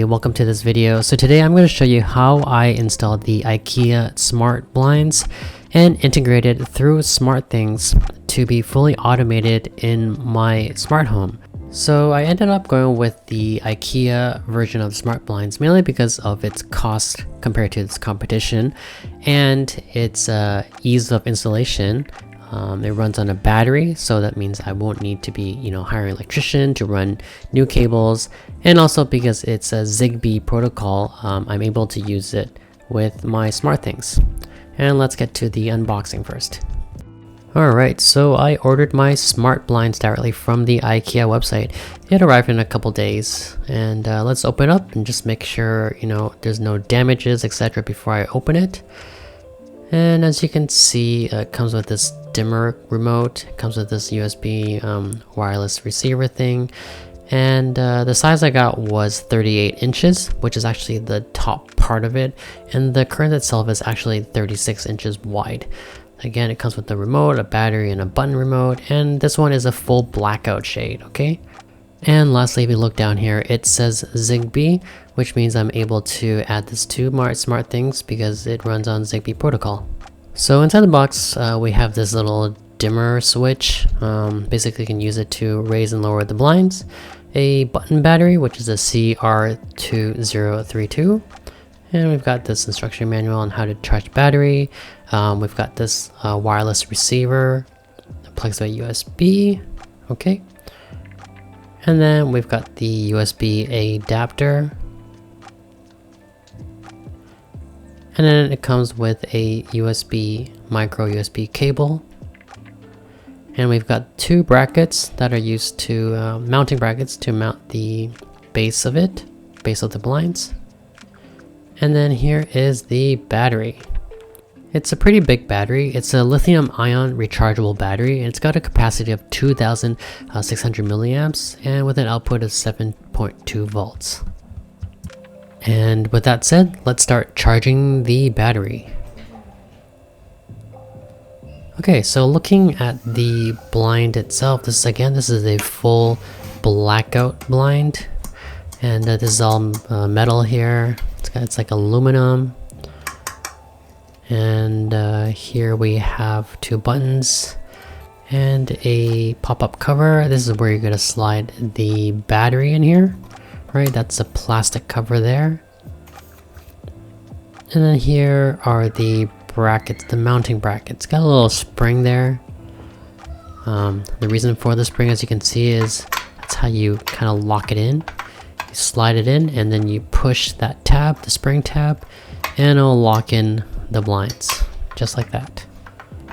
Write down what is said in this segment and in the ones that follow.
Hey, welcome to this video. So today I'm going to show you how I installed the Ikea smart blinds and integrated through Smartthings to be fully automated in my smart home. So I ended up going with the Ikea version of smart blinds mainly because of its cost compared to its competition and its ease of installation. It runs on a battery, so that means I won't need to be, hiring an electrician to run new cables. And also because it's a Zigbee protocol, I'm able to use it with my Smartthings. And let's get to the unboxing first. Alright, so I ordered my smart blinds directly from the Ikea website. It arrived in a couple days, and let's open it up and just make sure, there's no damages, etc. before I open it. And as you can see, it comes with this dimmer remote, it comes with this USB wireless receiver thing, and the size I got was 38 inches, which is actually the top part of it, and the current itself is actually 36 inches wide. Again, it comes with the remote, a battery, and a button remote, and this one is a full blackout shade, okay? And lastly, if you look down here, it says Zigbee, which means I'm able to add this to my Smartthings because it runs on Zigbee protocol. So inside the box, we have this little dimmer switch. Basically, you can use it to raise and lower the blinds. A button battery, which is a CR2032. And we've got this instruction manual on how to charge battery. We've got this wireless receiver that plugs to a USB. Okay. And then we've got the USB adapter. And then it comes with a micro USB cable. And we've got two brackets that are used to mounting brackets to mount the base of the blinds. And then here is the battery. It's a pretty big battery. It's a lithium-ion rechargeable battery, and it's got a capacity of 2,600 milliamps and with an output of 7.2 volts. And with that said, let's start charging the battery. Okay, so looking at the blind itself, this is a full blackout blind, and this is all metal here. It's like aluminum. And here we have two buttons and a pop-up cover. This is where you're going to slide the battery in here, right? That's a plastic cover there. And then here are the brackets, the mounting brackets. Got a little spring there. The reason for the spring, as you can see, is that's how you kind of lock it in. You slide it in and then you push that tab, the spring tab, and it'll lock in the blinds just like that.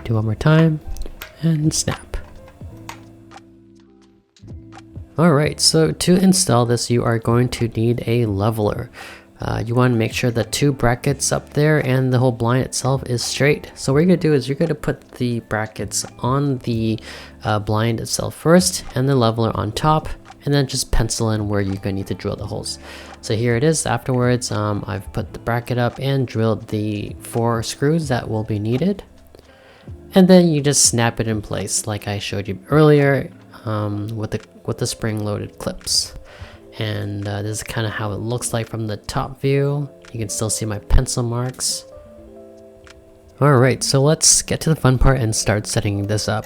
Do one more time and snap. Alright, so to install this you are going to need a leveler. You want to make sure the two brackets up there and the whole blind itself is straight. So what you're going to do is you're going to put the brackets on the blind itself first and the leveler on top, and then just pencil in where you're going to need to drill the holes. So here it is afterwards. I've put the bracket up and drilled the 4 screws that will be needed. And then you just snap it in place like I showed you earlier with the spring-loaded clips. And this is kind of how it looks like from the top view. You can still see my pencil marks. Alright, so let's get to the fun part and start setting this up.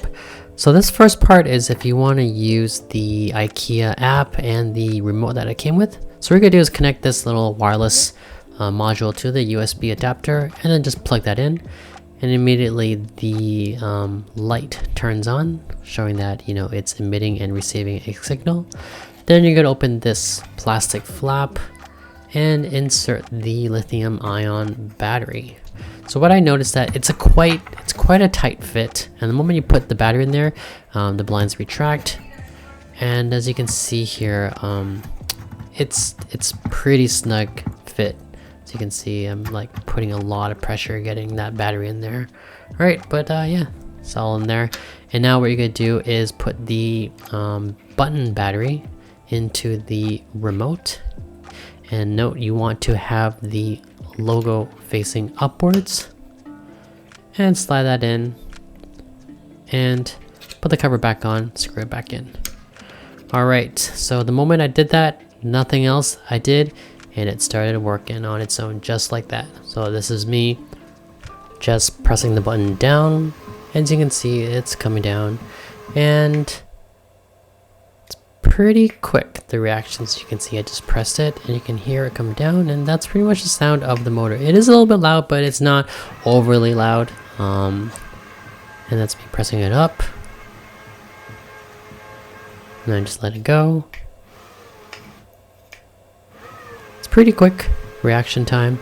So this first part is if you want to use the Ikea app and the remote that it came with. So what we're going to do is connect this little wireless module to the USB adapter and then just plug that in. And immediately the light turns on, showing that it's emitting and receiving a signal. Then you're going to open this plastic flap and insert the lithium-ion battery. So what I noticed that it's quite a tight fit, and the moment you put the battery in there, the blinds retract. And as you can see here, it's pretty snug fit. So you can see I'm like putting a lot of pressure getting that battery in there. All right, but yeah, it's all in there. And now what you're gonna do is put the button battery into the remote. And note you want to have the logo facing upwards. And slide that in. And put the cover back on, screw it back in. Alright, so the moment I did that, nothing else I did and it started working on its own just like that. So this is me just pressing the button down. As you can see, it's coming down, and it's pretty quick, the reactions. You can see I just pressed it and you can hear it come down, and that's pretty much the sound of the motor. It is a little bit loud, but it's not overly loud. And that's me pressing it up, and then just let it go. It's pretty quick reaction time.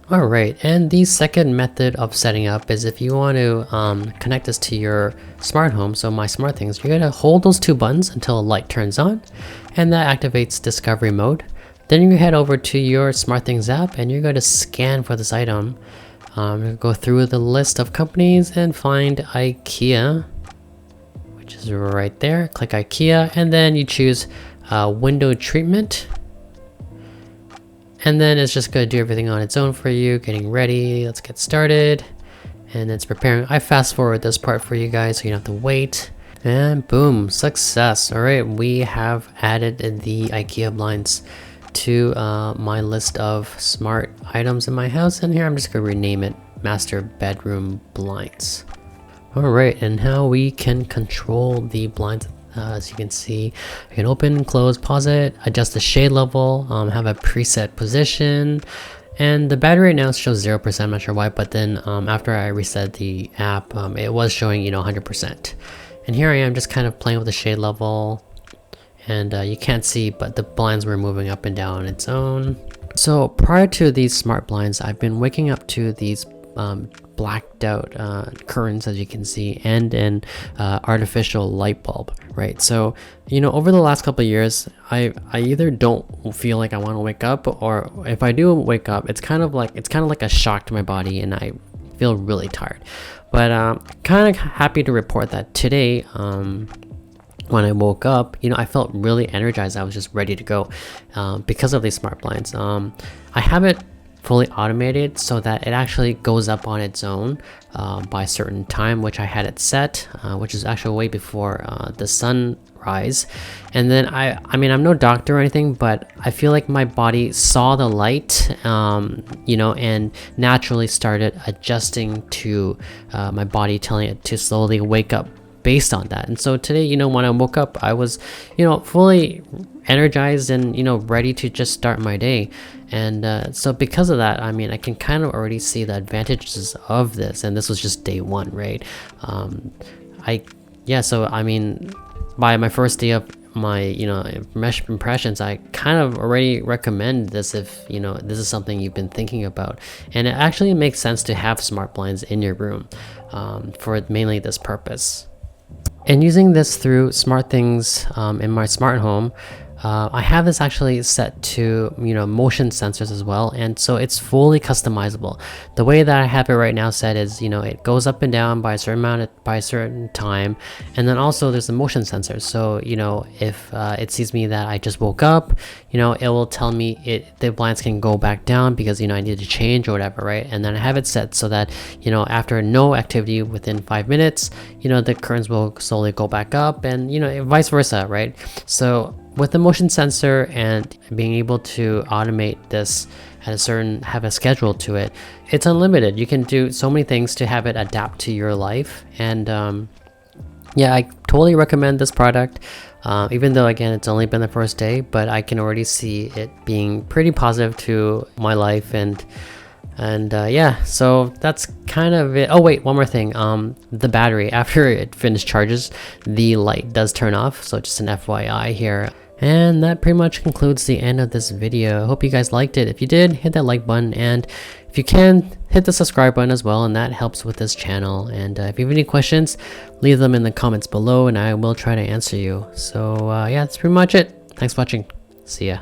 Alright, and the second method of setting up is if you want to connect this to your smart home, so my Smartthings, you're going to hold those two buttons until a light turns on, and that activates discovery mode. Then you head over to your Smartthings app and you're going to scan for this item. Go through the list of companies and find Ikea, which is right there. Click Ikea, and then you choose window treatment. And then it's just going to do everything on its own for you, getting ready. Let's get started. And it's preparing. I fast forward this part for you guys so you don't have to wait. And boom, success. All right, we have added the IKEA blinds to my list of smart items in my house. And here I'm just going to rename it Master Bedroom Blinds. All right, and how we can control the blinds. As you can see, I can open and close, pause it, adjust the shade level, have a preset position, and the battery right now shows 0%. I'm not sure why, but then after I reset the app, it was showing 100%. And here I am just kind of playing with the shade level, and you can't see, but the blinds were moving up and down on its own. So prior to these smart blinds, I've been waking up to these blacked out curtains, as you can see, and an artificial light bulb, right? So over the last couple of years, I either don't feel like I want to wake up, or if I do wake up, it's kind of like a shock to my body and I feel really tired. But kind of happy to report that today, when I woke up, I felt really energized. I was just ready to go because of these smart blinds. I have it fully automated so that it actually goes up on its own by a certain time, which I had it set, which is actually way before the sunrise. And then I mean, I'm no doctor or anything, but I feel like my body saw the light, and naturally started adjusting to my body, telling it to slowly wake up based on that. And so today, when I woke up, I was, fully energized and, ready to just start my day. And so because of that, I mean, I can kind of already see the advantages of this. And this was just day one, right? So I mean, by my first day of my, impressions, I kind of already recommend this if, this is something you've been thinking about. And it actually makes sense to have smart blinds in your room for mainly this purpose. And using this through Smartthings in my smart home, I have this actually set to motion sensors as well, and so it's fully customizable. The way that I have it right now set is it goes up and down by a certain time, and then also there's the motion sensor. So if it sees me that I just woke up, it will tell me the blinds can go back down because I need to change or whatever, right? And then I have it set so that after no activity within 5 minutes, the curtains will slowly go back up, and vice versa, right? So with the motion sensor and being able to automate this at have a schedule to it, it's unlimited. You can do so many things to have it adapt to your life. And yeah, I totally recommend this product, even though again, it's only been the first day, but I can already see it being pretty positive to my life. And yeah, so that's kind of it. Oh wait, one more thing. The battery, after it finished charges, the light does turn off. So just an FYI here. And that pretty much concludes the end of this video. I hope you guys liked it. If you did, hit that like button, and if you can, hit the subscribe button as well, and that helps with this channel. And if you have any questions, leave them in the comments below and I will try to answer you. So yeah, that's pretty much it. Thanks for watching. See ya.